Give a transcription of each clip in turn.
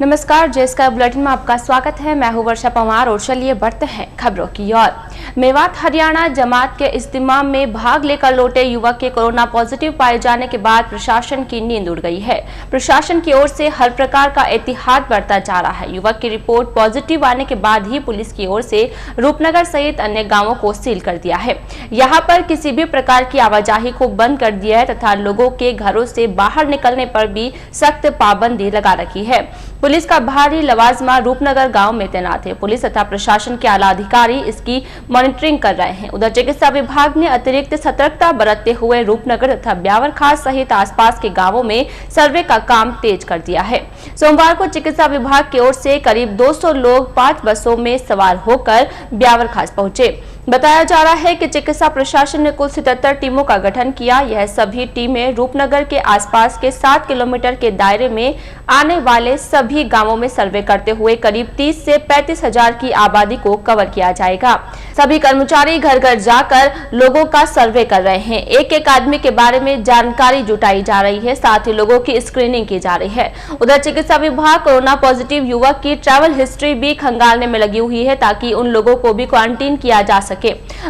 नमस्कार, JSK bulletin में आपका स्वागत है। मैं हूं वर्षा पवार और चलिए बढ़ते हैं खबरों की ओर। मेवात हरियाणा जमात के इज्तिमा में भाग लेकर लौटे युवक के कोरोना पॉजिटिव पाए जाने के बाद प्रशासन की नींद उड़ गई है। प्रशासन की ओर से हर प्रकार का एहतियात बरता जा रहा है। युवक की रिपोर्ट पॉजिटिव आने के बाद ही पुलिस की ओर से रूपनगर सहित अन्य गाँवों को सील कर दिया है। यहाँ पर किसी भी प्रकार की आवाजाही को बंद कर दिया है तथा लोगों के घरों से बाहर निकलने पर भी सख्त पाबंदी लगा रखी है। पुलिस का भारी लवाजमा रूपनगर गांव में तैनात है। पुलिस तथा प्रशासन के आला अधिकारी इसकी मॉनिटरिंग कर रहे हैं। उधर चिकित्सा विभाग ने अतिरिक्त सतर्कता बरतते हुए रूपनगर तथा ब्यावर खास सहित आसपास के गांवों में सर्वे का काम तेज कर दिया है। सोमवार को चिकित्सा विभाग की ओर से करीब 200 लोग 5 बसों में सवार होकर ब्यावर खास पहुंचे। बताया जा रहा है कि चिकित्सा प्रशासन ने कुल 77 टीमों का गठन किया। यह सभी टीमें रूपनगर के आसपास के 7 किलोमीटर के दायरे में आने वाले सभी गांवों में सर्वे करते हुए करीब 30 से 35 हजार की आबादी को कवर किया जाएगा। सभी कर्मचारी घर घर जाकर लोगों का सर्वे कर रहे हैं। एक एक आदमी के बारे में जानकारी जुटाई जा रही है, साथ ही लोगों की स्क्रीनिंग की जा रही है। उधर चिकित्सा विभाग कोरोना पॉजिटिव युवक की ट्रैवल हिस्ट्री भी खंगालने में लगी हुई है ताकि उन लोगों को भी क्वारंटीन किया जा सके।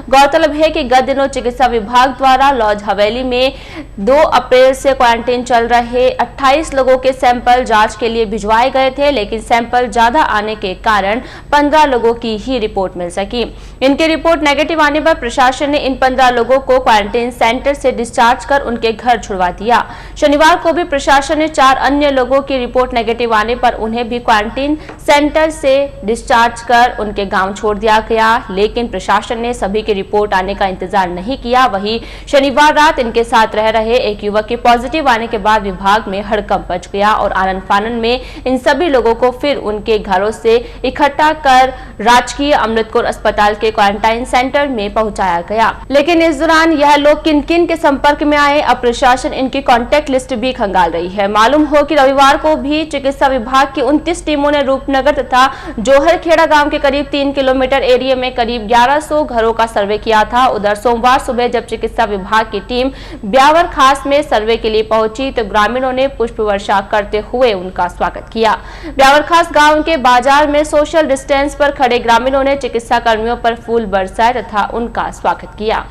गौरतलब है कि गत दिनों चिकित्सा विभाग द्वारा लॉज हवेली में 2 अप्रैल से क्वारंटीन चल रहे 28 लोगों के सैंपल जांच के लिए भिजवाए गए थे, लेकिन सैंपल ज्यादा आने के कारण 15 लोगों की ही रिपोर्ट मिल सकी। इनकी रिपोर्ट नेगेटिव आने पर प्रशासन ने इन 15 लोगों को क्वारंटीन सेंटर से डिस्चार्ज कर उनके घर छुड़वा दिया। शनिवार को भी प्रशासन ने 4 अन्य लोगों की रिपोर्ट नेगेटिव आने पर उन्हें भी क्वारंटीन सेंटर से डिस्चार्ज कर उनके गांव छोड़ दिया गया, लेकिन प्रशासन ने सभी की रिपोर्ट आने का इंतजार नहीं किया। वहीं शनिवार रात इनके साथ रह रहे एक युवक के पॉजिटिव आने के बाद विभाग में हड़कंप मच गया और आनन फानन में इन सभी लोगों को फिर उनके घरों से इकट्ठा कर राजकीय अमृतकोर अस्पताल के क्वारंटाइन सेंटर में पहुंचाया गया। लेकिन इस दौरान यह लोग किन किन के संपर्क में आए, अब प्रशासन इनकी कॉन्टैक्ट लिस्ट भी खंगाल रही है। मालूम हो कि रविवार को भी चिकित्सा विभाग की 29 टीमों ने रूपनगर तथा जोहरखेड़ा गांव के करीब 3 किलोमीटर एरिया में करीब 1100 घरों का सर्वे किया था। उधर सोमवार सुबह जब चिकित्सा विभाग की टीम ब्यावर खास में सर्वे के लिए पहुंची तो ग्रामीणों ने पुष्प वर्षा करते हुए उनका स्वागत किया। ब्यावर खास गांव के बाजार में सोशल डिस्टेंस पर खड़े ग्रामीणों ने चिकित्सा कर्मियों पर फूल बरसाए तथा उनका स्वागत किया।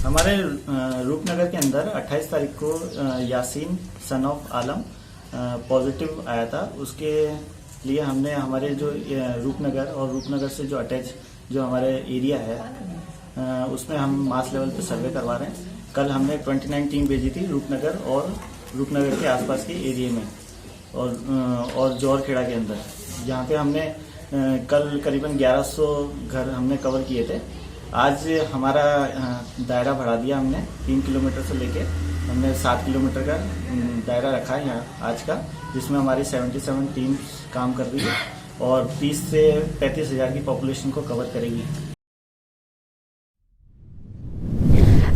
हमारे रूपनगर के अंदर 28 तारीख को Yasin son of Alam positive आया था। उसके लिए हमने हमारे जो रूपनगर और रूपनगर से जो अटैच जो हमारे एरिया है उसमें हम मास लेवल पे सर्वे करवा रहे हैं। कल हमने 29 टीम भेजी थी रूपनगर और रूपनगर के आसपास के एरिया में और जोहरखेड़ा के अंदर, जहाँ पे हमने कल करीबन 1100 घर हमने कवर किए थे। आज हमारा दायरा बढ़ा दिया हमने 3 किलोमीटर से लेके हमने 7 किलोमीटर का दायरा रखा है यहाँ आज का, जिसमें हमारी 77 टीम्स काम कर रही है और 30 से 35 हजार की पॉपुलेशन को कवर करेगी।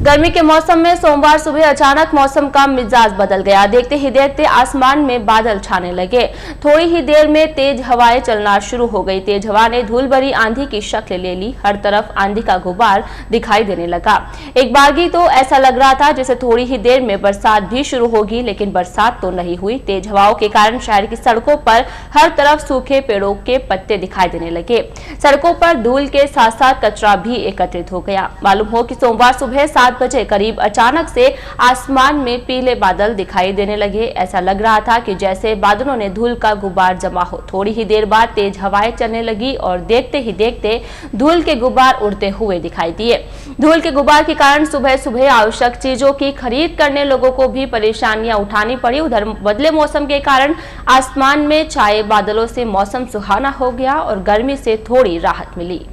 गर्मी के मौसम में सोमवार सुबह अचानक मौसम का मिजाज बदल गया। देखते ही देखते आसमान में बादल छाने लगे। थोड़ी ही देर में तेज हवाएं चलना शुरू हो गई। तेज हवा ने धूल भरी आंधी की शक्ल ले ली। हर तरफ आंधी का गुबार दिखाई देने लगा। एक बागी तो ऐसा लग रहा था जैसे थोड़ी ही देर में बरसात भी शुरू होगी, लेकिन बरसात तो नहीं हुई। तेज हवाओं के कारण शहर की सड़कों पर हर तरफ सूखे पेड़ों के पत्ते दिखाई देने लगे। सड़कों पर धूल के साथ साथ कचरा भी एकत्रित हो गया। मालूम हो कि सोमवार सुबह 7 बजे करीब अचानक से आसमान में पीले बादल दिखाई देने लगे। ऐसा लग रहा था कि जैसे बादलों ने धूल का गुबार जमा हो। थोड़ी ही देर बाद तेज हवाएं चलने लगी और देखते ही देखते धूल के गुबार उड़ते हुए दिखाई दिए। धूल के गुबार के कारण सुबह सुबह आवश्यक चीजों की खरीद करने लोगों को भी परेशानियां उठानी पड़ी। उधर बदले मौसम के कारण आसमान में छाए बादलों से मौसम सुहाना हो गया और गर्मी से थोड़ी राहत मिली।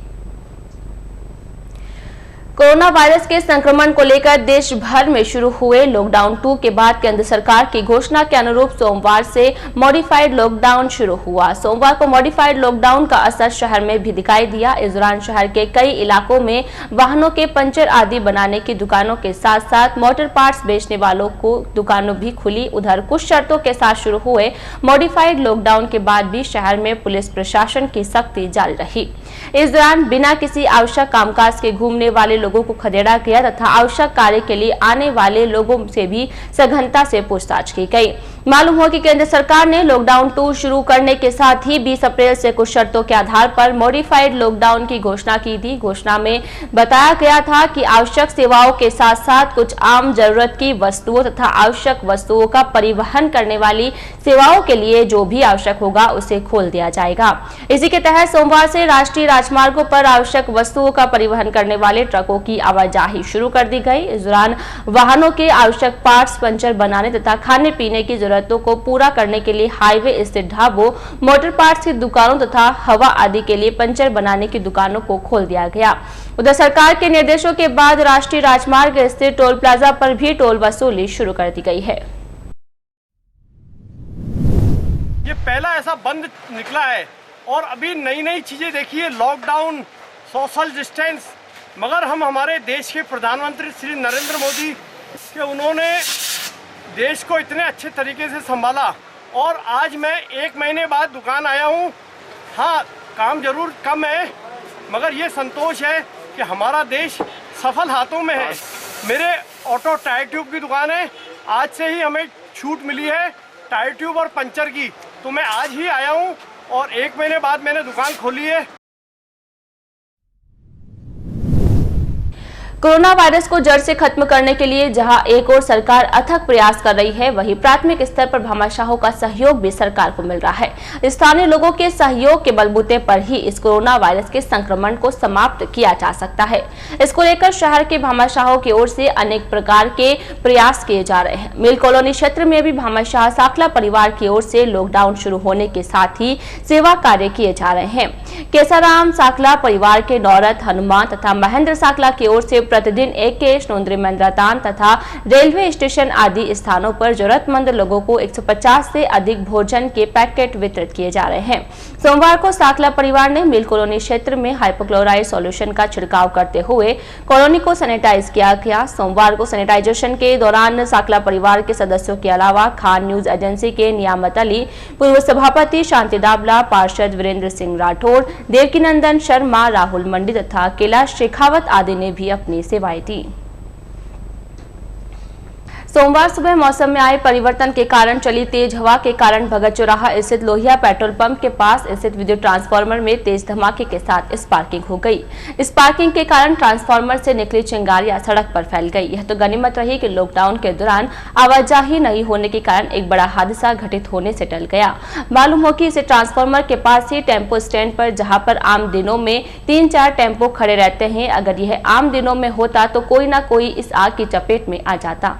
कोरोना वायरस के संक्रमण को लेकर देश भर में शुरू हुए लॉकडाउन 2 के बाद केंद्र सरकार की घोषणा के अनुरूप सोमवार से मॉडिफाइड लॉकडाउन शुरू हुआ। सोमवार को मॉडिफाइड लॉकडाउन का असर शहर में भी दिखाई दिया। इस दौरान शहर के कई इलाकों में वाहनों के पंचर आदि बनाने की दुकानों के साथ साथ मोटर पार्ट्स बेचने वालों को दुकानों भी खुली। उधर कुछ शर्तों के साथ शुरू हुए मॉडिफाइड लॉकडाउन के बाद भी शहर में पुलिस प्रशासन की सख्ती जारी रही। इस दौरान बिना किसी आवश्यक कामकाज के घूमने वाले लोगों को खदेड़ा गया तथा आवश्यक कार्य के लिए आने वाले लोगों से भी सघनता से पूछताछ की गई। मालूम हुआ कि केंद्र सरकार ने लॉकडाउन 2 शुरू करने के साथ ही 20 अप्रैल से कुछ शर्तों के आधार पर मॉडिफाइड लॉकडाउन की घोषणा की थी। घोषणा में बताया गया था कि आवश्यक सेवाओं के साथ साथ कुछ आम जरूरत की वस्तुओं तथा आवश्यक वस्तुओं का परिवहन करने वाली सेवाओं के लिए जो भी आवश्यक होगा उसे खोल दिया जाएगा। इसी के तहत सोमवार से राष्ट्रीय राजमार्गों पर आवश्यक वस्तुओं का परिवहन करने वाले ट्रकों की आवाजाही शुरू कर दी गई। इस दौरान वाहनों के आवश्यक पार्ट्स, पंचर बनाने तथा खाने पीने की जरूरतों को पूरा करने के लिए हाईवे स्थित ढाबों, मोटर पार्ट्स की दुकानों तथा हवा आदि के लिए पंचर बनाने की दुकानों को खोल दिया गया। उधर सरकार के निर्देशों के बाद राष्ट्रीय राजमार्ग स्थित टोल प्लाजा पर भी टोल वसूली शुरू कर दी गई है। ये पहला ऐसा बंद निकला है और अभी नई नई चीजें देखिए, लॉकडाउन, सोशल डिस्टेंस, मगर हम हमारे देश के प्रधानमंत्री श्री नरेंद्र मोदी के उन्होंने देश को इतने अच्छे तरीके से संभाला और आज मैं 1 महीने बाद दुकान आया हूँ। हाँ, काम जरूर कम है मगर ये संतोष है कि हमारा देश सफल हाथों में है। मेरे ऑटो टायर ट्यूब की दुकान है, आज से ही हमें छूट मिली है टायर ट्यूब और पंचर की, तो मैं आज ही आया हूँ और 1 महीने बाद मैंने दुकान खोली है। कोरोना वायरस को जड़ से खत्म करने के लिए जहां एक ओर सरकार अथक प्रयास कर रही है, वहीं प्राथमिक स्तर पर भामाशाहों का सहयोग भी सरकार को मिल रहा है। स्थानीय लोगों के सहयोग के बलबूते पर ही इस कोरोना वायरस के संक्रमण को समाप्त किया जा सकता है। इसको लेकर शहर के भामाशाहों की ओर से अनेक प्रकार के प्रयास किए जा रहे हैं। मिल कॉलोनी क्षेत्र में भी भामाशाह साकला परिवार की ओर से लॉकडाउन शुरू होने के साथ ही सेवा कार्य किए जा रहे हैं। केसाराम साकला परिवार के नौरत, हनुमान तथा महेंद्र साकला की ओर से प्रतिदिन एक केश नोंदरी मंदिरातान तथा रेलवे स्टेशन आदि स्थानों पर जरूरतमंद लोगों को 150 से अधिक भोजन के पैकेट वितरित किए जा रहे हैं। सोमवार को साकला परिवार ने मिल कॉलोनी क्षेत्र में हाइपोक्लोराइड सॉल्यूशन का छिड़काव करते हुए कॉलोनी को सैनिटाइज किया गया। सोमवार को सैनिटाइजेशन के दौरान साकला परिवार के सदस्यों के अलावा खान न्यूज एजेंसी के नियामत अली, पूर्व सभापति शांति दाबला, पार्षद वीरेंद्र सिंह राठौड़, देवकीनंदन शर्मा, राहुल मंडी तथा कैलाश शेखावत आदि ने भी अपनी सेवाएं दी। सोमवार सुबह मौसम में आए परिवर्तन के कारण चली तेज हवा के कारण भगत चौराहा स्थित लोहिया पेट्रोल पंप के पास स्थित विद्युत ट्रांसफार्मर में तेज धमाके के साथ स्पार्किंग हो गई। स्पार्किंग के कारण ट्रांसफार्मर से निकली चिंगारियां सड़क पर फैल गई। यह तो गनीमत रही कि लॉकडाउन के दौरान आवाजाही नहीं होने के कारण एक बड़ा हादसा घटित होने से टल गया। मालूम हो कि इस ट्रांसफार्मर के पास ही टेम्पो स्टैंड पर, जहां पर आम दिनों में 3-4 टेम्पो खड़े रहते हैं, अगर यह आम दिनों में होता तो कोई ना कोई इस आग की चपेट में आ जाता।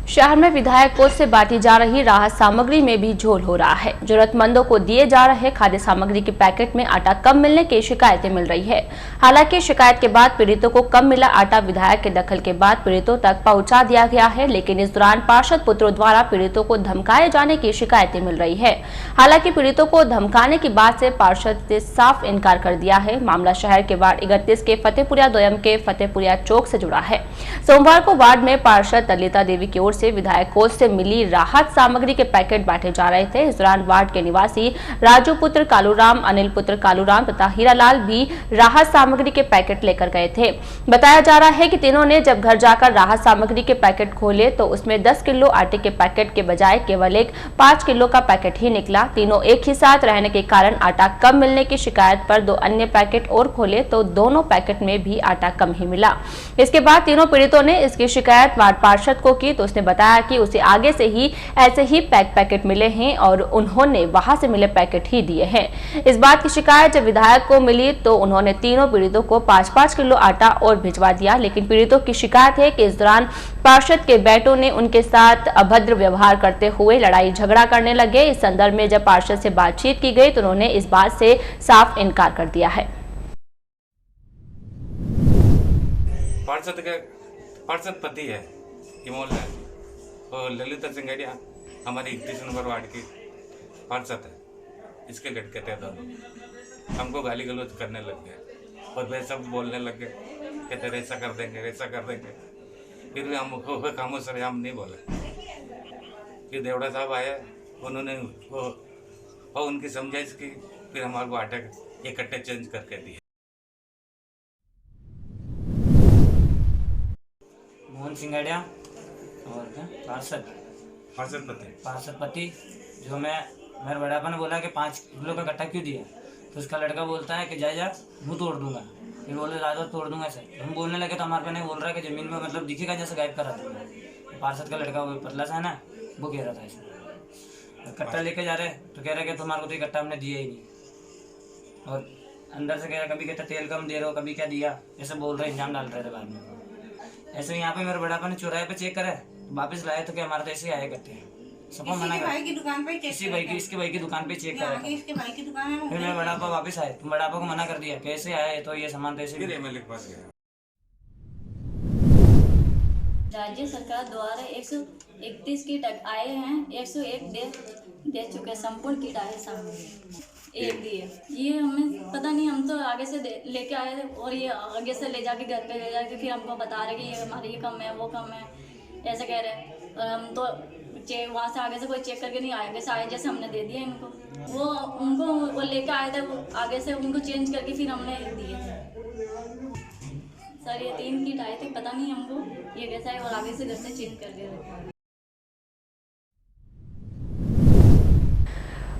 शहर में विधायक कोष से बांटी जा रही राहत सामग्री में भी झोल हो रहा है। जरूरतमंदों को दिए जा रहे खाद्य सामग्री के पैकेट में आटा कम मिलने की शिकायतें मिल रही है। हालांकि शिकायत के बाद पीड़ितों को कम मिला आटा विधायक के दखल के बाद पीड़ितों तक पहुंचा दिया गया है, लेकिन इस दौरान पार्षद पुत्रों द्वारा पीड़ितों को धमकाए जाने की शिकायतें मिल रही है। हालांकि पीड़ितों को धमकाने की बात से पार्षद ने साफ इनकार कर दिया है। मामला शहर के वार्ड 31 के फतेहपुरिया दोयम के फतेहपुरिया चौक से जुड़ा है। सोमवार को वार्ड में पार्षद ललिता देवी की ओर से विधायक कोष से मिली राहत सामग्री के पैकेट बांटे जा रहे थे। इस दौरान वार्ड के निवासी राजू पुत्र कालूराम, अनिल पुत्र कालूराम तथा हीरालाल भी राहत सामग्री के पैकेट लेकर गए थे। बताया जा रहा है कि तीनों ने जब घर जाकर राहत सामग्री के पैकेट खोले तो उसमें 10 किलो आटे के पैकेट के बजाय केवल एक 5 किलो का पैकेट ही निकला। तीनों एक ही साथ रहने के कारण आटा कम मिलने की शिकायत पर 2 अन्य पैकेट और खोले तो दोनों पैकेट में भी आटा कम ही मिला। इसके बाद तीनों पीड़ितों ने इसकी शिकायत वार्ड पार्षद को की तो उसने बताया कि उसे आगे से ही ऐसे ही पैकेट मिले हैं और उन्होंने वहां से मिले पैकेट ही दिए हैं। इस बात की शिकायत जब विधायक को मिली तो उन्होंने तीनों पीड़ितों को 5-5 किलो आटा और भिजवा दिया, लेकिन पीड़ितों की शिकायत है कि इस दौरान पार्षद के बेटों ने उनके साथ अभद्र व्यवहार करते हुए लड़ाई झगड़ा करने लगे। इस संदर्भ में जब पार्षद से बातचीत की गई तो उन्होंने इस बात से साफ इनकार कर दिया है। पार्षद पति है इमोल है और ललिता सिंगड़िया हमारी 31 नंबर वार्ड की पार्षद है। इसके लड़के थे दोनों, हमको गाली गलौज करने लग गए और वे सब बोलने लग गए कि तेरे ऐसा कर देंगे ऐसा कर देंगे। फिर भी हम खामोश रहे, हम नहीं बोले। फिर देवड़ा साहब आए, उन्होंने वो उनकी समझाइश की, फिर हमारे को आटे इकट्ठे चेंज करके दिए। मोहन सिंगाड़िया और क्या पार्षद पार्षद पति जो मेरे बड़ापा ने बोला कि 5 किलो का कट्टा क्यों दिया, तो उसका लड़का बोलता है कि जा मुँह तोड़ दूंगा। फिर बोले ज़्यादा तोड़ दूंगा सर। हम बोलने लगे तो हमारे पे नहीं बोल रहा है कि ज़मीन में मतलब दिखेगा जैसे गायब करा दूंगा। पार्षद का लड़का वो पतला सा है ना, वो कह रहा था ऐसा। कट्टा लेके जा रहे तो कह रहे कि तुम्हारे को तो ये कट्टा हमने दिया ही नहीं। और अंदर से कह रहा, कभी कहता तेल कम दे रहे हो, कभी क्या दिया, ऐसे बोल रहे, इल्जाम डाल रहे थे बाद में। ऐसे यहाँ पे मेरे बड़ापा ने चौराहे पे चेक करा, वापस लाए तो क्या हमारे तो ऐसे आया करते हैं। सबको मना कर, इसके भाई की दुकान पे चेक करा। फिर मेरा बड़ापा वापस आए तो बड़ापा को मना कर दिया, कैसे आए तो ये सामान कैसे। राज्य सरकार द्वारा 131 किट आए हैं, 101 दे चुके, संपूर्ण किट आए सामने एक दिए। ये हमें पता नहीं, हम तो आगे से लेके आए थे और ये आगे से ले जाके घर पे ले जाके फिर हमको बता रहे कि ये हमारे ये कम है वो कम है ऐसे कह रहे। और हम तो वहाँ से आगे से कोई चेक करके नहीं आए, आगे से आए जैसे हमने दे दिया इनको। वो लेके आए थे, वो आगे से उनको चेंज करके फिर हमने दिए सर। ये 3 किट आए थे, पता नहीं हमको ये कैसा है, और आगे से घर से चेंज कर दे।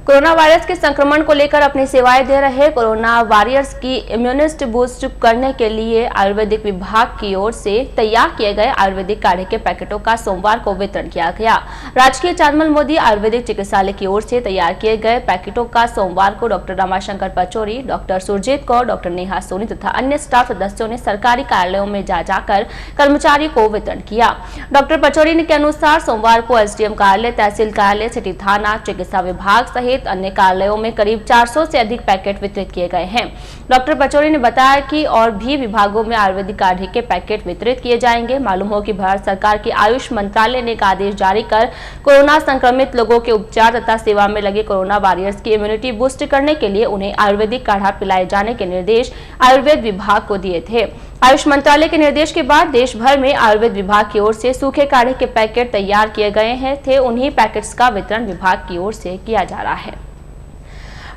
कोरोना वायरस के संक्रमण को लेकर अपनी सेवाएं दे रहे कोरोना वॉरियर्स की इम्यूनिटी बूस्ट करने के लिए आयुर्वेदिक विभाग की ओर से तैयार किए गए आयुर्वेदिक काढ़े के पैकेटों का सोमवार को वितरण किया गया। राजकीय चांदमल मोदी आयुर्वेदिक चिकित्सालय की ओर से तैयार किए गए पैकेटों का सोमवार को doctor Ramashankar Pachauri, doctor Surjit Kaur, doctor Neha Soni तथा अन्य स्टाफ सदस्यों ने सरकारी कार्यालयों में जाकर कर्मचारियों को वितरण किया। डॉक्टर पचौरी के अनुसार सोमवार को एसडीएम कार्यालय, तहसील कार्यालय, सिटी थाना, चिकित्सा विभाग सहित अन्य कार्यालयों में करीब 400 से अधिक पैकेट वितरित किए गए हैं। डॉक्टर पचौरी ने बताया कि और भी विभागों में आयुर्वेदिक काढ़े के पैकेट वितरित किए जाएंगे। मालूम हो कि भारत सरकार की आयुष मंत्रालय ने एक आदेश जारी कर कोरोना संक्रमित लोगों के उपचार तथा सेवा में लगे कोरोना वॉरियर्स की इम्यूनिटी बूस्ट करने के लिए उन्हें आयुर्वेदिक काढ़ा पिलाए जाने के निर्देश आयुर्वेद विभाग को दिए थे। आयुष मंत्रालय के निर्देश के बाद देश भर में आयुर्वेद विभाग की ओर से सूखे काढ़े के पैकेट तैयार किए गए थे। उन्हीं पैकेट्स का वितरण विभाग की ओर से किया जा रहा है।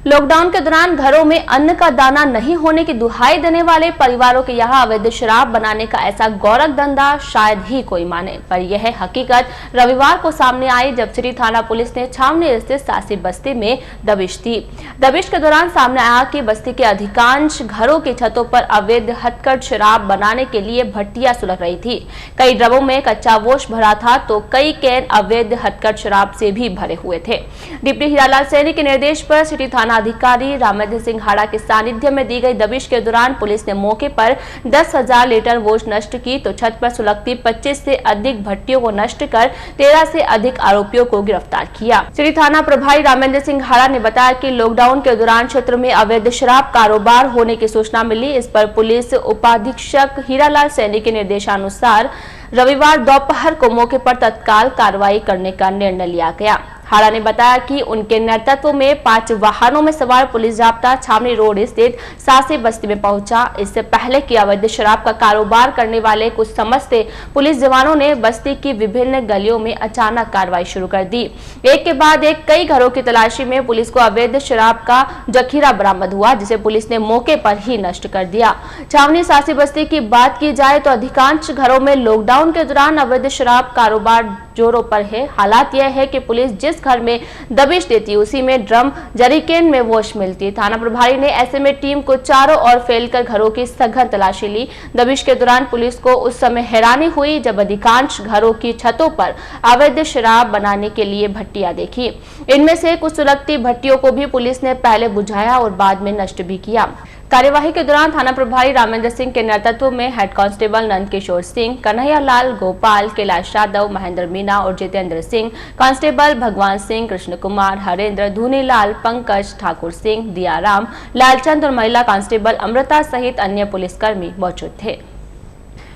लॉकडाउन के दौरान घरों में अन्न का दाना नहीं होने की दुहाई देने वाले परिवारों के यहाँ अवैध शराब बनाने का ऐसा गौरव धंधा शायद ही कोई माने, पर यह हकीकत रविवार को सामने आई जब सिटी थाना पुलिस ने छावनी स्थित सासी बस्ती में दबिश दी। दबिश के दौरान सामने आया कि बस्ती के अधिकांश घरों की छतों पर अवैध हथकढ़ शराब बनाने के लिए भट्टियां सुलग रही थी। कई ड्रमों में कच्चा वोश भरा था तो कई कैन अवैध हथकढ़ शराब से भी भरे हुए थे। डिप्टी हीरालाल सैनी के निर्देश पर सिटी थाना अधिकारी रामेंद्र सिंह हाड़ा के सानिध्य में दी गई दबिश के दौरान पुलिस ने मौके पर 10,000 लीटर वोश नष्ट की तो छत पर सुलगती 25 से अधिक भट्टियों को नष्ट कर 13 से अधिक आरोपियों को गिरफ्तार किया। सिटी थाना प्रभारी रामेंद्र सिंह हाड़ा ने बताया कि लॉकडाउन के दौरान क्षेत्र में अवैध शराब कारोबार होने की सूचना मिली। इस पर पुलिस उपाधीक्षक हीरालाल सैनी के निर्देशानुसार रविवार दोपहर को मौके पर तत्काल कार्रवाई करने का निर्णय लिया गया। हाड़ा ने बताया कि उनके नेतृत्व में 5 वाहनों में सवार पुलिस जाब्ता छावनी रोड स्थित सासी बस्ती में पहुंचा। इससे पहले कि अवैध शराब का कारोबार करने वाले कुछ समझते पुलिस जवानों ने बस्ती की विभिन्न गलियों में अचानक कार्रवाई शुरू कर दी। एक के बाद एक कई घरों की तलाशी में पुलिस को अवैध शराब का जखीरा बरामद हुआ, जिसे पुलिस ने मौके पर ही नष्ट कर दिया। छावनी सासी बस्ती की बात की जाए तो अधिकांश घरों में लॉकडाउन के दौरान अवैध शराब कारोबार जोरों पर है। हालात यह है कि पुलिस जिस घर में दबिश देती उसी में ड्रम जरीकेन में वोश मिलती। थाना प्रभारी ने ऐसे में टीम को चारों ओर फैलकर घरों की सघन तलाशी ली। दबिश के दौरान पुलिस को उस समय हैरानी हुई जब अधिकांश घरों की छतों पर अवैध शराब बनाने के लिए भट्टियां देखी। इनमें से कुछ सुलगती भट्टियों को भी पुलिस ने पहले बुझाया और बाद में नष्ट भी किया। कार्यवाही के दौरान थाना प्रभारी रामेंद्र सिंह के नेतृत्व में हेड कांस्टेबल नंद किशोर सिंह, कन्हैया लाल, गोपाल, कैलाश यादव, महेंद्र मीना और जितेंद्र सिंह, कांस्टेबल भगवान सिंह, कृष्ण कुमार, हरेंद्र, धुनीलाल, पंकज, ठाकुर सिंह, दियाराम, लालचंद और महिला कांस्टेबल अमृता सहित अन्य पुलिसकर्मी मौजूद थे।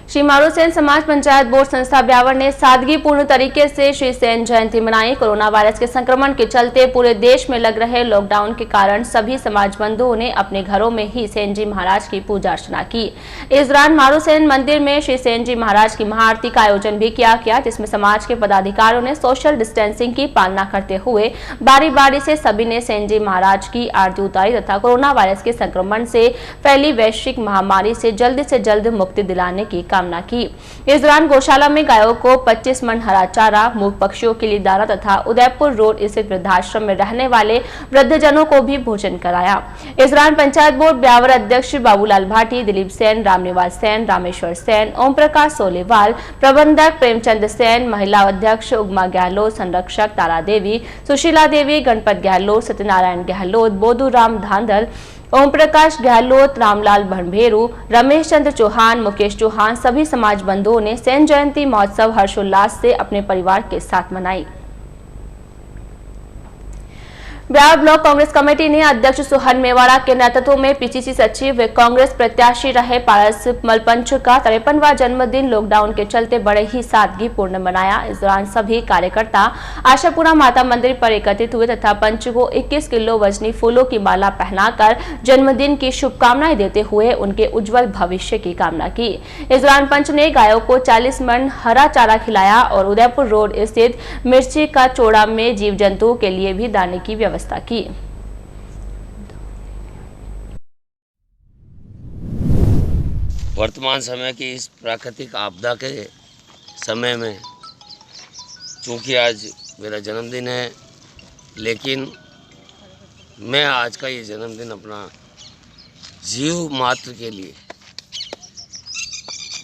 श्री मारू सेन समाज पंचायत बोर्ड संस्था ब्यावर ने सादगीपूर्ण तरीके से श्री सेन जयंती मनाई। कोरोना वायरस के संक्रमण के चलते पूरे देश में लग रहे लॉकडाउन के कारण सभी समाज बंधुओं ने अपने घरों में ही सेन जी महाराज की पूजा अर्चना की। इस दौरान मारू सेन मंदिर में श्री सेन जी महाराज की महाआरती का आयोजन भी किया गया, जिसमें समाज के पदाधिकारियों ने सोशल डिस्टेंसिंग की पालना करते हुए बारी बारी से सभी ने सेन जी महाराज की आरती उतारी तथा कोरोना वायरस के संक्रमण से फैली वैश्विक महामारी से जल्द मुक्ति दिलाने की कामना की। इस दौरान गौशाला में गायों को 25 मन हरा चारा, मूक पक्षियों के लिए दाना तथा उदयपुर रोड स्थित वृद्धाश्रम में रहने वाले वृद्धजनों को भी भोजन कराया। इस दौरान पंचायत बोर्ड ब्यावर अध्यक्ष बाबूलाल भाटी, दिलीप सेन, रामनिवास सेन, रामेश्वर सेन, ओम प्रकाश सोलेवाल, प्रबंधक प्रेमचंद सेन, महिला अध्यक्ष उगमा गहलोत, संरक्षक तारा देवी, सुशीला देवी, गणपत गहलोत, सत्यनारायण गहलोत, बोधू राम धांधल, ओम प्रकाश गहलोत, रामलाल भंभेरू, रमेश चंद्र चौहान, मुकेश चौहान सभी समाज बंधुओं ने सेन जयंती महोत्सव हर्षोल्लास से अपने परिवार के साथ मनाई। ब्यावर ब्लॉक कांग्रेस कमेटी ने अध्यक्ष सुहन मेवाड़ा के नेतृत्व में पीसीसी सचिव व कांग्रेस प्रत्याशी रहे पारस मलपंच का 53वां जन्मदिन लॉकडाउन के चलते बड़े ही सादगीपूर्ण मनाया। इस दौरान सभी कार्यकर्ता आशापुरा माता मंदिर पर एकत्रित हुए तथा पंच को 21 किलो वजनी फूलों की माला पहनाकर जन्मदिन की शुभकामनाएं देते हुए उनके उज्जवल भविष्य की कामना की। इस दौरान पंच ने गायों को 40 मन हरा चारा खिलाया और उदयपुर रोड स्थित मिर्ची का चोड़ा में जीव जंतुओं के लिए भी दाने की व्यवस्था की। वर्तमान समय की इस प्राकृतिक आपदा के समय में चूंकि आज मेरा जन्मदिन है, लेकिन मैं आज का ये जन्मदिन अपना जीव मात्र के लिए,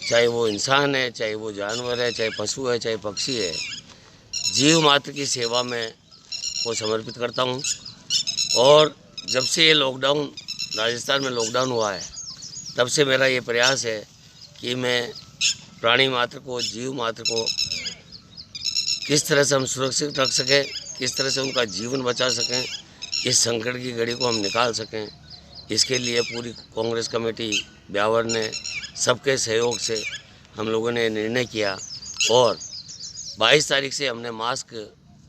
चाहे वो इंसान है, चाहे वो जानवर है, चाहे पशु है, चाहे पक्षी है, जीव मात्र की सेवा में को समर्पित करता हूँ। और जब से ये लॉकडाउन राजस्थान में लॉकडाउन हुआ है, तब से मेरा ये प्रयास है कि मैं प्राणी मात्र को, जीव मात्र को किस तरह से हम सुरक्षित रख सकें, किस तरह से उनका जीवन बचा सकें, इस संकट की घड़ी को हम निकाल सकें। इसके लिए पूरी कांग्रेस कमेटी ब्यावर ने सबके सहयोग से हम लोगों ने निर्णय किया और 22 तारीख से हमने मास्क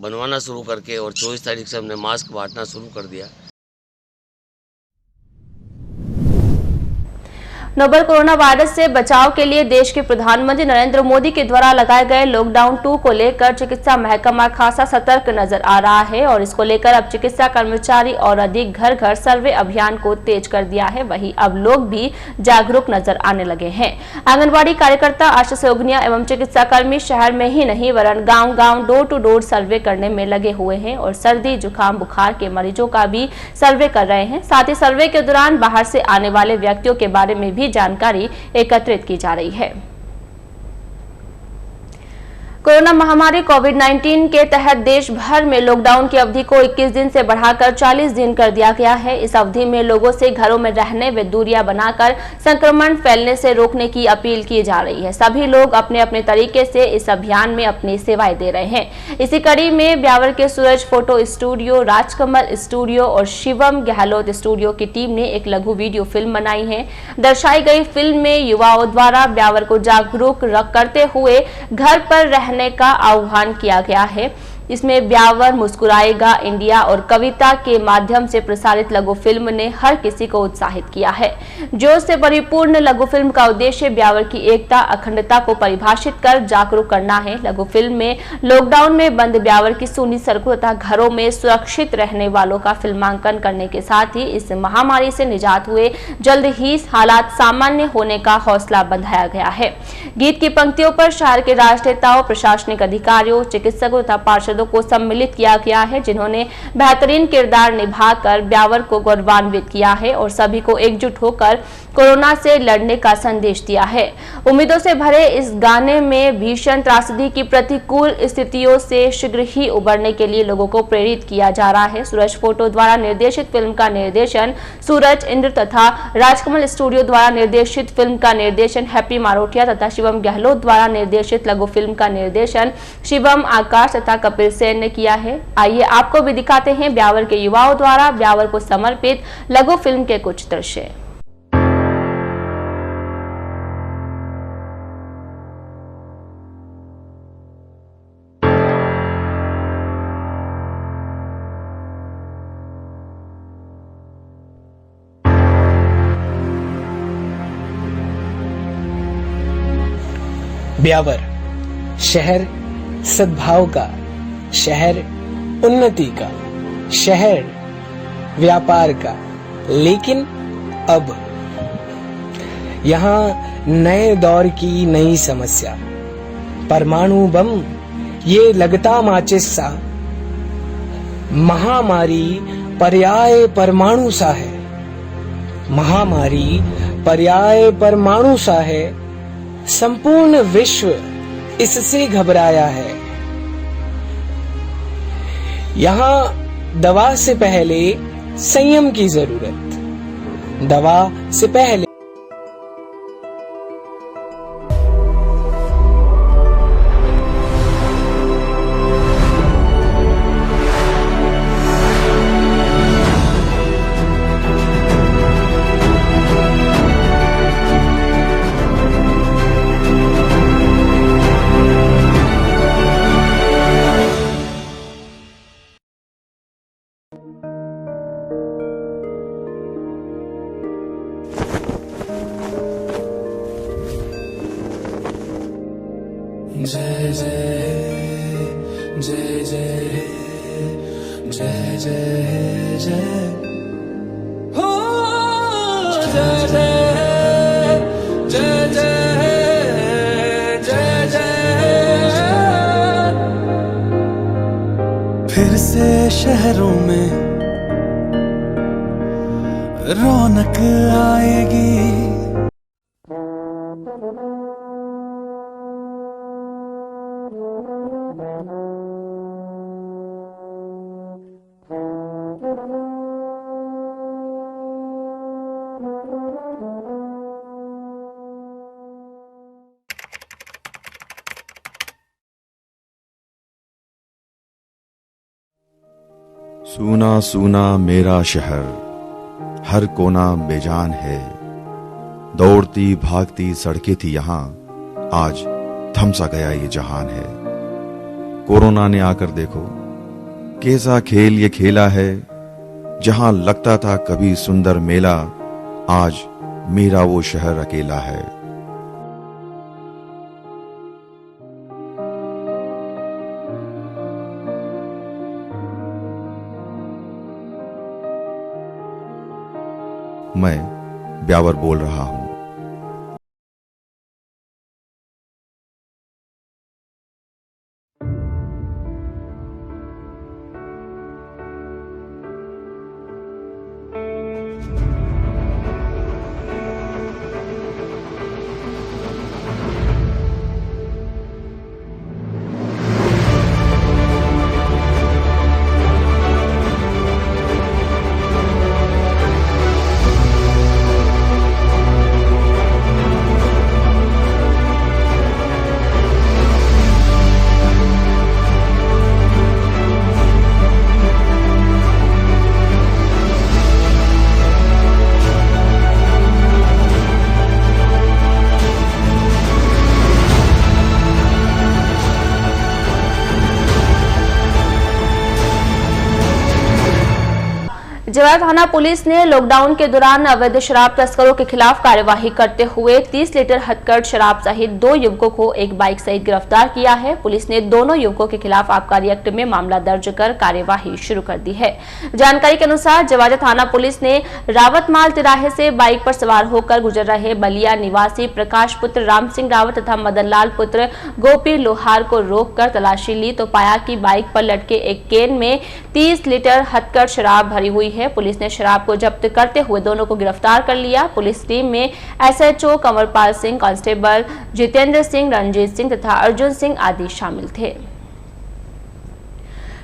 बनवाना शुरू करके और 24 तारीख से हमने मास्क बांटना शुरू कर दिया। नोबल कोरोना वायरस से बचाव के लिए देश के प्रधानमंत्री नरेंद्र मोदी के द्वारा लगाए गए लॉकडाउन 2 को लेकर चिकित्सा महकमा खासा सतर्क नजर आ रहा है और इसको लेकर अब चिकित्सा कर्मचारी और अधिक घर घर सर्वे अभियान को तेज कर दिया है। वहीं अब लोग भी जागरूक नजर आने लगे हैं। आंगनबाड़ी कार्यकर्ता, आशा सहयोगिनियां एवं चिकित्सा कर्मी शहर में ही नहीं वरन गाँव-गाँव डोर टू डोर सर्वे करने में लगे हुए हैं और सर्दी, जुकाम, बुखार के मरीजों का भी सर्वे कर रहे हैं। साथ ही सर्वे के दौरान बाहर से आने वाले व्यक्तियों के बारे में भी जानकारी एकत्रित की जा रही है। कोरोना महामारी कोविड-19 के तहत देश भर में लॉकडाउन की अवधि को 21 दिन से बढ़ाकर 40 दिन कर दिया गया है। इस अवधि में लोगों से घरों में रहने व दूरियां बनाकर संक्रमण फैलने से रोकने की अपील की जा रही है। सभी लोग अपने अपने तरीके से इस अभियान में अपनी सेवाएं दे रहे हैं। इसी कड़ी में ब्यावर के सूरज फोटो स्टूडियो, राजकमल स्टूडियो और शिवम गहलोत स्टूडियो की टीम ने एक लघु वीडियो फिल्म बनाई है। दर्शाई गई फिल्म में युवाओं द्वारा ब्यावर को जागरूक करते हुए घर पर रहने का आह्वान किया गया है। इसमें ब्यावर मुस्कुराएगा इंडिया और कविता के माध्यम से प्रसारित लघु फिल्म ने हर किसी को उत्साहित किया है। जोश से परिपूर्ण लघु फिल्म का उद्देश्य ब्यावर की एकता, अखंडता को परिभाषित कर जागरूक करना है। लघु फिल्म में लॉकडाउन में बंद ब्यावर की सूनी सड़कों तथा घरों में सुरक्षित रहने वालों का फिल्मांकन करने के साथ ही इस महामारी से निजात हुए जल्द ही हालात सामान्य होने का हौसला बंधाया गया है। गीत की पंक्तियों पर शहर के राजनेताओं, प्रशासनिक अधिकारियों, चिकित्सकों तथा पार्षदों को सम्मिलित किया गया है, जिन्होंने बेहतरीन किरदार निभाकर ब्यावर को गौरवान्वित किया है और सभी को एकजुट होकर कोरोना से लड़ने का संदेश दिया है। उम्मीदों से भरे इस गाने में भीषण त्रासदी की प्रतिकूल स्थितियों से शीघ्र ही उबरने के लिए लोगों को प्रेरित किया जा रहा है। सूरज फोटो द्वारा निर्देशित फिल्म का निर्देशन सूरज इंद्र तथा राजकमल स्टूडियो द्वारा निर्देशित फिल्म का निर्देशन हैप्पी मारोटिया तथा शिवम गहलोत द्वारा निर्देशित लघु फिल्म का निर्देशन शिवम आकाश तथा कपिल सेन ने किया है। आइए आपको भी दिखाते हैं ब्यावर के युवाओं द्वारा ब्यावर को समर्पित लघु फिल्म के कुछ दृश्य। ब्यावर शहर सद्भाव का, शहर उन्नति का, शहर व्यापार का, लेकिन अब यहाँ नए दौर की नई समस्या। परमाणु बम ये लगता माचिस सा, महामारी पर्याय परमाणु सा है। महामारी पर्याय परमाणु सा है, संपूर्ण विश्व इससे घबराया है। यहाँ दवा से पहले संयम की जरूरत। दवा से पहले जय जय जय जय जय जय जय हो जय जय जय जय जय जय। फिर से शहरों में रौनक आएगी। सूना सूना मेरा शहर, हर कोना बेजान है। दौड़ती भागती सड़कें थी यहाँ, आज थम सा गया ये जहान है। कोरोना ने आकर देखो कैसा खेल ये खेला है। जहां लगता था कभी सुंदर मेला, आज मेरा वो शहर अकेला है। मैं ब्यावर बोल रहा हूं। जवाहर थाना पुलिस ने लॉकडाउन के दौरान अवैध शराब तस्करों के खिलाफ कार्यवाही करते हुए 30 लीटर हथकढ़ शराब सहित 2 युवकों को एक बाइक सहित गिरफ्तार किया है। पुलिस ने दोनों युवकों के खिलाफ आबकारी एक्ट में मामला दर्ज कर कार्यवाही शुरू कर दी है। जानकारी के अनुसार जवाहर थाना पुलिस ने रावतमाल तिराहे से बाइक पर सवार होकर गुजर रहे बलिया निवासी प्रकाश पुत्र राम सिंह रावत तथा मदन लाल पुत्र गोपी लोहार को रोककर तलाशी ली तो पाया कि बाइक पर लटके एक केन में 30 लीटर हथकढ़ शराब भरी हुई है। पुलिस ने शराब को जब्त करते हुए दोनों को गिरफ्तार कर लिया। पुलिस टीम में एसएचओ कंवरपाल सिंह, कांस्टेबल जितेंद्र सिंह, रणजीत सिंह तथा अर्जुन सिंह आदि शामिल थे।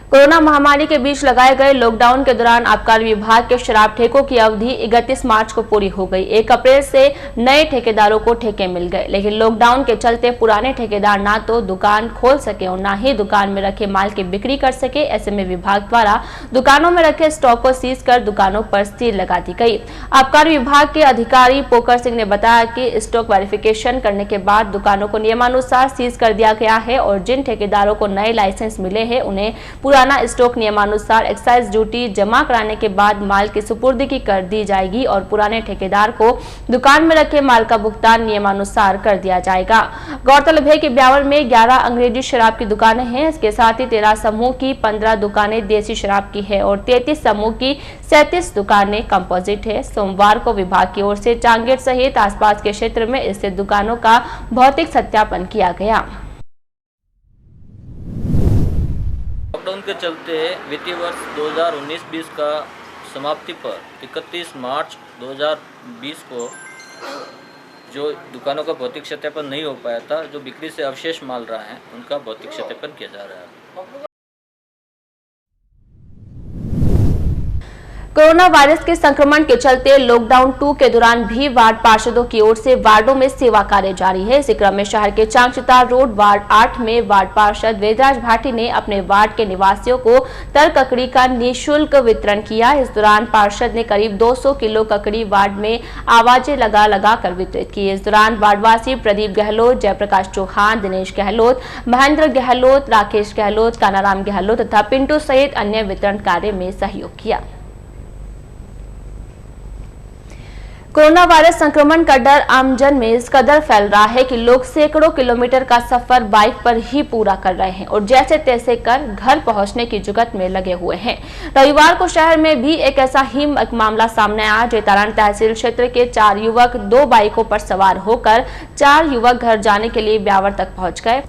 कोरोना महामारी के बीच लगाए गए लॉकडाउन के दौरान आबकारी विभाग के शराब ठेकों की अवधि 31 मार्च को पूरी हो गई। 1 अप्रैल से नए ठेकेदारों को ठेके मिल गए, लेकिन लॉकडाउन के चलते पुराने ठेकेदार ना तो दुकान खोल सके और ना ही दुकान में रखे माल की बिक्री कर सके। ऐसे में विभाग द्वारा दुकानों में रखे स्टॉक को सीज कर दुकानों पर सील लगा दी गई। आबकारी विभाग के अधिकारी पोकर सिंह ने बताया कि स्टॉक वेरिफिकेशन करने के बाद दुकानों को नियमानुसार सीज कर दिया गया है और जिन ठेकेदारों को नए लाइसेंस मिले हैं उन्हें पूरा पुराना स्टॉक नियमानुसार एक्साइज ड्यूटी जमा कराने के बाद माल की सुपुर्दगी कर दी जाएगी और पुराने ठेकेदार को दुकान में रखे माल का भुगतान नियमानुसार कर दिया जाएगा। गौरतलब है कि ब्यावर में 11 अंग्रेजी शराब की दुकानें हैं। इसके साथ ही 13 समूह की 15 दुकानें देसी शराब की है और 33 समूह की 37 दुकानें कंपोजिट है। सोमवार को विभाग की ओर से चांगेर सहित आसपास के क्षेत्र में स्थित दुकानों का भौतिक सत्यापन किया गया। लॉकडाउन के चलते वित्तीय वर्ष 2019-20 का समाप्ति पर 31 मार्च 2020 को जो दुकानों का भौतिक सत्यापन नहीं हो पाया था, जो बिक्री से अवशेष माल रहा है, उनका भौतिक सत्यापन किया जा रहा है। कोरोना वायरस के संक्रमण के चलते लॉकडाउन 2 के दौरान भी वार्ड पार्षदों की ओर से वार्डों में सेवा कार्य जारी है। इसी क्रम में शहर के चांगचितार रोड वार्ड 8 में वार्ड पार्षद वेदराज भाटी ने अपने वार्ड के निवासियों को तर ककड़ी का निःशुल्क वितरण किया। इस दौरान पार्षद ने करीब 200 किलो ककड़ी वार्ड में आवाजें लगा कर वितरित की। इस दौरान वार्डवासी प्रदीप गहलोत, जयप्रकाश चौहान, दिनेश गहलोत, महेंद्र गहलोत, राकेश गहलोत, कानाराम गहलोत तथा पिंटू सहित अन्य वितरण कार्य में सहयोग किया। कोरोना वायरस संक्रमण का डर आमजन में इस कदर फैल रहा है कि लोग सैकड़ों किलोमीटर का सफर बाइक पर ही पूरा कर रहे हैं और जैसे तैसे कर घर पहुंचने की जुगत में लगे हुए हैं। रविवार को शहर में भी एक ऐसा ही मामला सामने आया। जेतारण तहसील क्षेत्र के 4 युवक 2 बाइकों पर सवार होकर 4 युवक घर जाने के लिए ब्यावर तक पहुंच गए।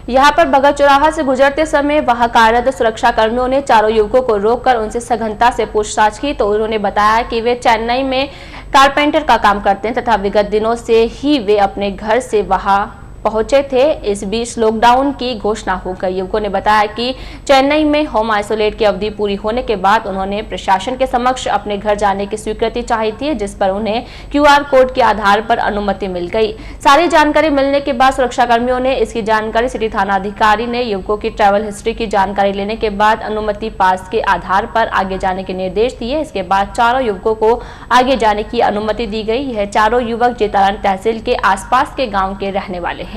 यहाँ पर भगत चौराहा से गुजरते समय वहां कार्यरत सुरक्षा कर्मियों ने चारों युवकों को रोककर उनसे सघनता से पूछताछ की तो उन्होंने बताया कि वे चेन्नई में कारपेंटर का काम करते हैं तथा विगत दिनों से ही वे अपने घर से वहां पहुंचे थे। इस बीच लॉकडाउन की घोषणा हो गई। युवकों ने बताया कि चेन्नई में होम आइसोलेट की अवधि पूरी होने के बाद उन्होंने प्रशासन के समक्ष अपने घर जाने की स्वीकृति चाही थी, जिस पर उन्हें QR कोड के आधार पर अनुमति मिल गई। सारी जानकारी मिलने के बाद सुरक्षा कर्मियों ने इसकी जानकारी सिटी थाना अधिकारी ने युवकों की ट्रैवल हिस्ट्री की जानकारी लेने के बाद अनुमति पास के आधार पर आगे जाने के निर्देश दिए। इसके बाद चारों युवकों को आगे जाने की अनुमति दी गई। यह चारों युवक जेतारण तहसील के आसपास के गाँव के रहने वाले हैं।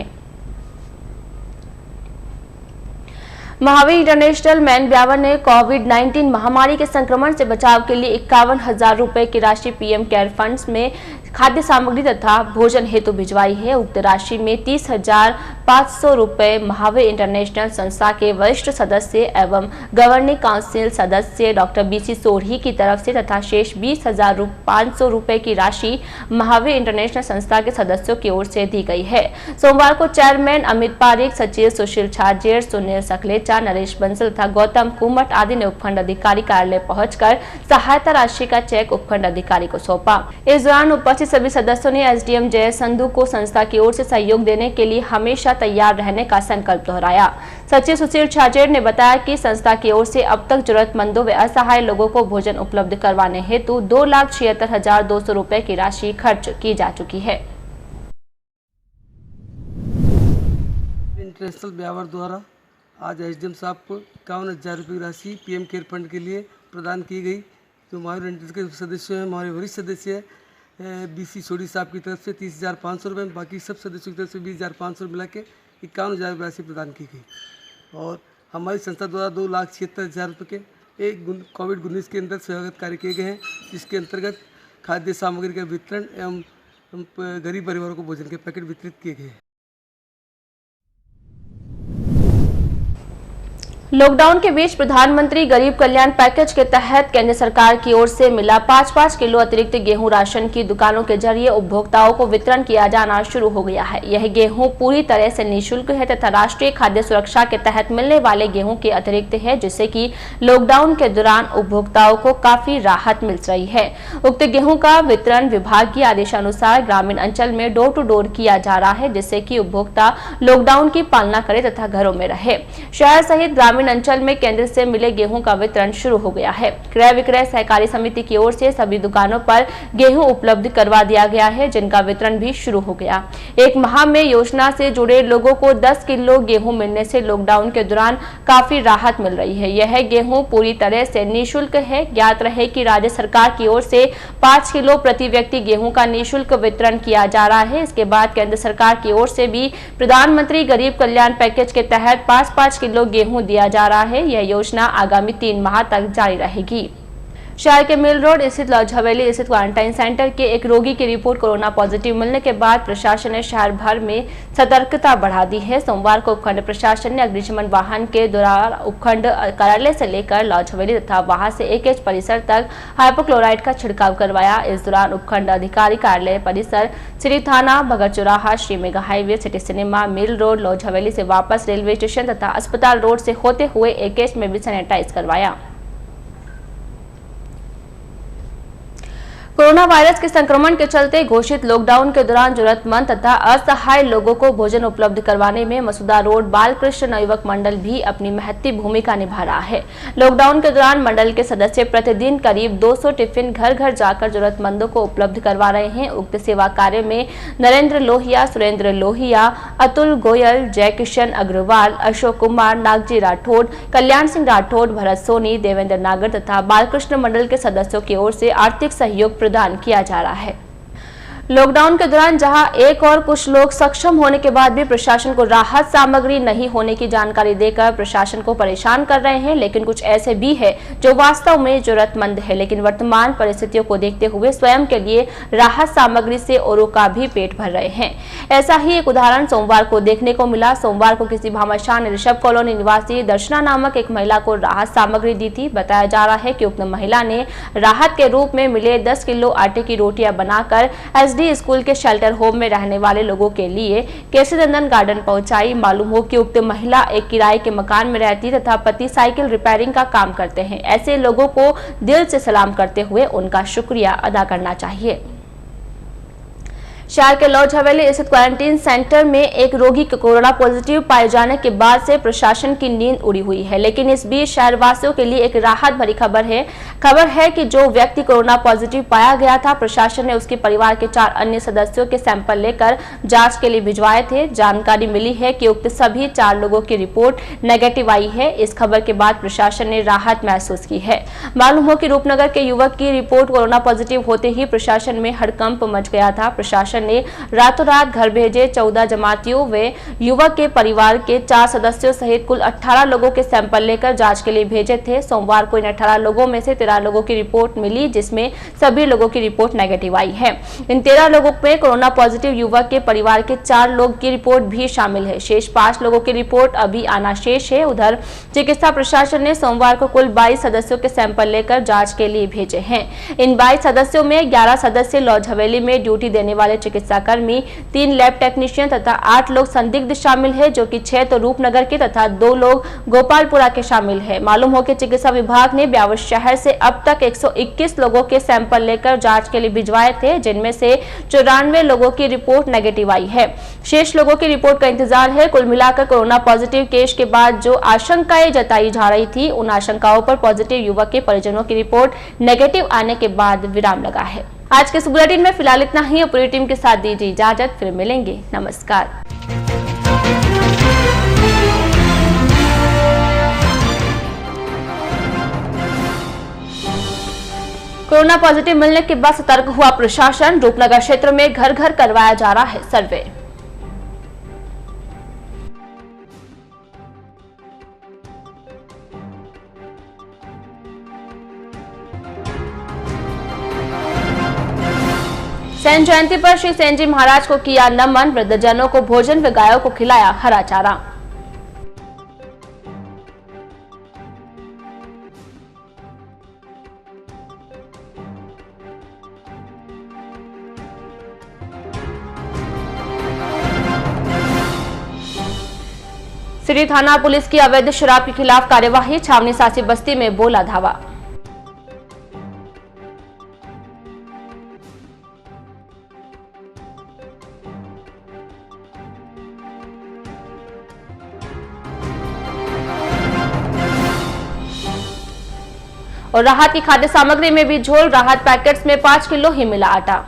महावीर इंटरनेशनल मैन ब्यावर ने कोविड-19 महामारी के संक्रमण से बचाव के लिए 51,000 रुपए की राशि PM केयर फंड्स में खाद्य सामग्री तथा भोजन हेतु भिजवाई है। उक्त राशि में 30,500 रुपए महावीर इंटरनेशनल संस्था के वरिष्ठ सदस्य एवं गवर्निंग काउंसिल सदस्य डॉक्टर BC सोढ़ी की तरफ से तथा शेष 20,500 रुपए की राशि महावीर इंटरनेशनल संस्था के सदस्यों की ओर से दी गई है। सोमवार को चेयरमैन अमित पारिक, सचिव सुशील छाजेर, सुनील सकलेचा, नरेश बंसल तथा गौतम कुमट आदि ने उपखंड अधिकारी कार्यालय पहुंचकर सहायता राशि का चेक उपखंड अधिकारी को सौंपा। इस दौरान उपस्थित सभी सदस्यों ने SDM जय संधू को संस्था की ओर से सहयोग देने के लिए हमेशा तैयार रहने का संकल्प दोहराया। सचिव सुशील छाजेर ने बताया कि संस्था की ओर से अब तक जरूरतमंदों व असहाय लोगों को भोजन उपलब्ध करवाने हेतु 2,76,200 रुपए की राशि खर्च की जा चुकी है। इंटरनेशनल ब्यावर द्वारा आज SDM साहब को 51,000 रुपये की राशि PM केयर फंड के लिए प्रदान की गई। जो महावीर इंटरनेशनल के सदस्य हैं, हमारे वरिष्ठ सदस्य BC सोढ़ी साहब की तरफ से 30,500 रुपये, बाकी सब सदस्यों की तरफ से 20,500 मिला के 51,000 रुपये राशि प्रदान की गई। और हमारी संस्था द्वारा 2,76,000 रुपये के एक कोविड-19 के अंदर स्वागत कार्य किए गए हैं, जिसके अंतर्गत खाद्य सामग्री का वितरण एवं गरीब परिवारों को भोजन के पैकेट वितरित किए गए हैं। लॉकडाउन के बीच प्रधानमंत्री गरीब कल्याण पैकेज के तहत केंद्र सरकार की ओर से मिला 5-5 किलो अतिरिक्त गेहूं राशन की दुकानों के जरिए उपभोक्ताओं को वितरण किया जाना शुरू हो गया है। यह गेहूं पूरी तरह से निःशुल्क है तथा राष्ट्रीय खाद्य सुरक्षा के तहत मिलने वाले गेहूं के अतिरिक्त है, जिससे कि लॉकडाउन के दौरान उपभोक्ताओं को काफी राहत मिल रही है। उक्त गेहूं का वितरण विभाग के आदेशानुसार ग्रामीण अंचल में डोर टू डोर किया जा रहा है, जिससे कि उपभोक्ता लॉकडाउन की पालना करे तथा घरों में रहे। शहर सहित ग्रामीण अंचल में केंद्र से मिले गेहूं का वितरण शुरू हो गया है। क्रय विक्रय सहकारी समिति की ओर से सभी दुकानों पर गेहूं उपलब्ध करवा दिया गया है, जिनका वितरण भी शुरू हो गया। एक माह में योजना से जुड़े लोगों को 10 किलो गेहूं मिलने से लॉकडाउन के दौरान काफी राहत मिल रही है। यह गेहूं पूरी तरह से निःशुल्क है। ज्ञात रहे कि राज्य सरकार की ओर से 5 किलो प्रति व्यक्ति गेहूं का निःशुल्क वितरण किया जा रहा है। इसके बाद केंद्र सरकार की ओर से भी प्रधानमंत्री गरीब कल्याण पैकेज के तहत 5-5 किलो गेहूं दिया किया जा रहा है। यह योजना आगामी 3 माह तक जारी रहेगी। शहर के मिल रोड स्थित लॉज हवेली स्थित क्वारंटाइन सेंटर के एक रोगी की रिपोर्ट कोरोना पॉजिटिव मिलने के बाद प्रशासन ने शहर भर में सतर्कता बढ़ा दी है। सोमवार को उपखंड प्रशासन ने अग्निशमन वाहन के द्वारा उपखंड कार्यालय से लेकर लॉज हवेली तथा वहां से AKH परिसर तक हाइपोक्लोराइड का छिड़काव करवाया। इस दौरान उपखंड अधिकारी कार्यालय परिसर, city Thana, Bhagat Chauraha, Shri mega highway, city cinema, mill road, lodge Haveli से वापस रेलवे स्टेशन तथा अस्पताल रोड से होते हुए AKH में भी सैनिटाइज करवाया। कोरोना वायरस के संक्रमण के चलते घोषित लॉकडाउन के दौरान जरूरतमंद तथा असहाय लोगों को भोजन उपलब्ध करवाने में मसूदा रोड बालकृष्ण नवयुवक मंडल भी अपनी महत्वपूर्ण भूमिका निभा रहा है। लॉकडाउन के दौरान मंडल के सदस्य प्रतिदिन करीब 200 टिफिन घर घर जाकर जरूरतमंदों को उपलब्ध करवा रहे हैं। उक्त सेवा कार्य में नरेंद्र लोहिया, सुरेंद्र लोहिया, अतुल गोयल, जय किशन अग्रवाल, अशोक कुमार, नागजी राठौड़, कल्याण सिंह राठौड़, भरत सोनी, देवेंद्र नागर तथा बालकृष्ण मंडल के सदस्यों की ओर से आर्थिक सहयोग प्रदान किया जा रहा है। लॉकडाउन के दौरान जहां एक और कुछ लोग सक्षम होने के बाद भी प्रशासन को राहत सामग्री नहीं होने की जानकारी देकर प्रशासन को परेशान कर रहे हैं, लेकिन कुछ ऐसे भी हैं जो वास्तव में जरूरतमंद है, लेकिन वर्तमान परिस्थितियों को देखते हुए स्वयं के लिए राहत सामग्री से औरों का भी पेट भर रहे हैं। ऐसा ही एक उदाहरण सोमवार को देखने को मिला। सोमवार को किसी भामाशाह ने ऋषभ कॉलोनी निवासी दर्शना नामक एक महिला को राहत सामग्री दी थी। बताया जा रहा है कि उक्त महिला ने राहत के रूप में मिले 10 किलो आटे की रोटियां बनाकर स्कूल के शेल्टर होम में रहने वाले लोगों के लिए केसरीनंदन गार्डन पहुंचाई। मालूम हो कि उक्त महिला एक किराए के मकान में रहती तथा पति साइकिल रिपेयरिंग का काम करते हैं। ऐसे लोगों को दिल से सलाम करते हुए उनका शुक्रिया अदा करना चाहिए। शहर के लॉज हवेली स्थित क्वारंटीन सेंटर में एक रोगी के कोरोना पॉजिटिव पाए जाने के बाद से प्रशासन की नींद उड़ी हुई है, लेकिन इस बीच शहरवासियों के लिए एक राहत भरी खबर है कि जो व्यक्ति कोरोना पॉजिटिव पाया गया था, प्रशासन ने उसके परिवार के 4 अन्य सदस्यों के सैंपल लेकर जांच के लिए भिजवाए थे। जानकारी मिली है कि उक्त सभी 4 लोगों की रिपोर्ट नेगेटिव आई है। इस खबर के बाद प्रशासन ने राहत महसूस की है। मालूम हो कि रूपनगर के युवक की रिपोर्ट कोरोना पॉजिटिव होते ही प्रशासन में हड़कंप मच गया था। प्रशासन ने रातों रात घर भेजे 14 जमातियों व युवक के परिवार के 4 सदस्यों सहित कुल 18 लोगों के सैंपल लेकर जांच के लिए भेजे थे। सोमवार को इन 18 लोगों में से 13 लोगों की रिपोर्ट मिली, जिसमें सभी लोगों की रिपोर्ट नेगेटिव आई है। इन 13 लोगों में कोरोना पॉजिटिव युवक के परिवार के 4 लोग की रिपोर्ट भी शामिल है। शेष 5 लोगों की रिपोर्ट अभी आना शेष है। उधर चिकित्सा प्रशासन ने सोमवार को कुल 22 सदस्यों के सैंपल लेकर जांच के लिए भेजे हैं। इन 22 सदस्यों में 11 सदस्य लॉज हवेली में ड्यूटी देने वाले चिकित्सा कर्मी, 3 लैब टेक्नीशियन तथा 8 लोग संदिग्ध शामिल है, जो कि 6 तो रूपनगर के तथा 2 लोग गोपालपुरा के शामिल है। मालूम हो कि चिकित्सा विभाग ने ब्यावर शहर से अब तक 121 लोगों के सैंपल लेकर जांच के लिए भिजवाए थे, जिनमें से 94 लोगों की रिपोर्ट नेगेटिव आई है। शेष लोगों की रिपोर्ट का इंतजार है। कुल मिलाकर कोरोना पॉजिटिव केस के बाद जो आशंकाएं जताई जा रही थी, उन आशंकाओं पर पॉजिटिव युवक के परिजनों की रिपोर्ट नेगेटिव आने के बाद विराम लगा है। आज के इस बुलेटिन में फिलहाल इतना ही। पूरी टीम के साथ दीजिए इजाजत, फिर मिलेंगे। नमस्कार। कोरोना पॉजिटिव मिलने के बाद सतर्क हुआ प्रशासन। रूपनगर क्षेत्र में घर घर करवाया जा रहा है सर्वे। सेन जयंती पर श्री सेन जी महाराज को किया नमन। वृद्धजनों को भोजन व गायों को खिलाया हरा चारा। सिटी थाना पुलिस की अवैध शराब के खिलाफ कार्यवाही। छावनी सासी बस्ती में बोला धावा। और राहत की खाद्य सामग्री में भी झोल। राहत पैकेट्स में 5 किलो ही मिला आटा।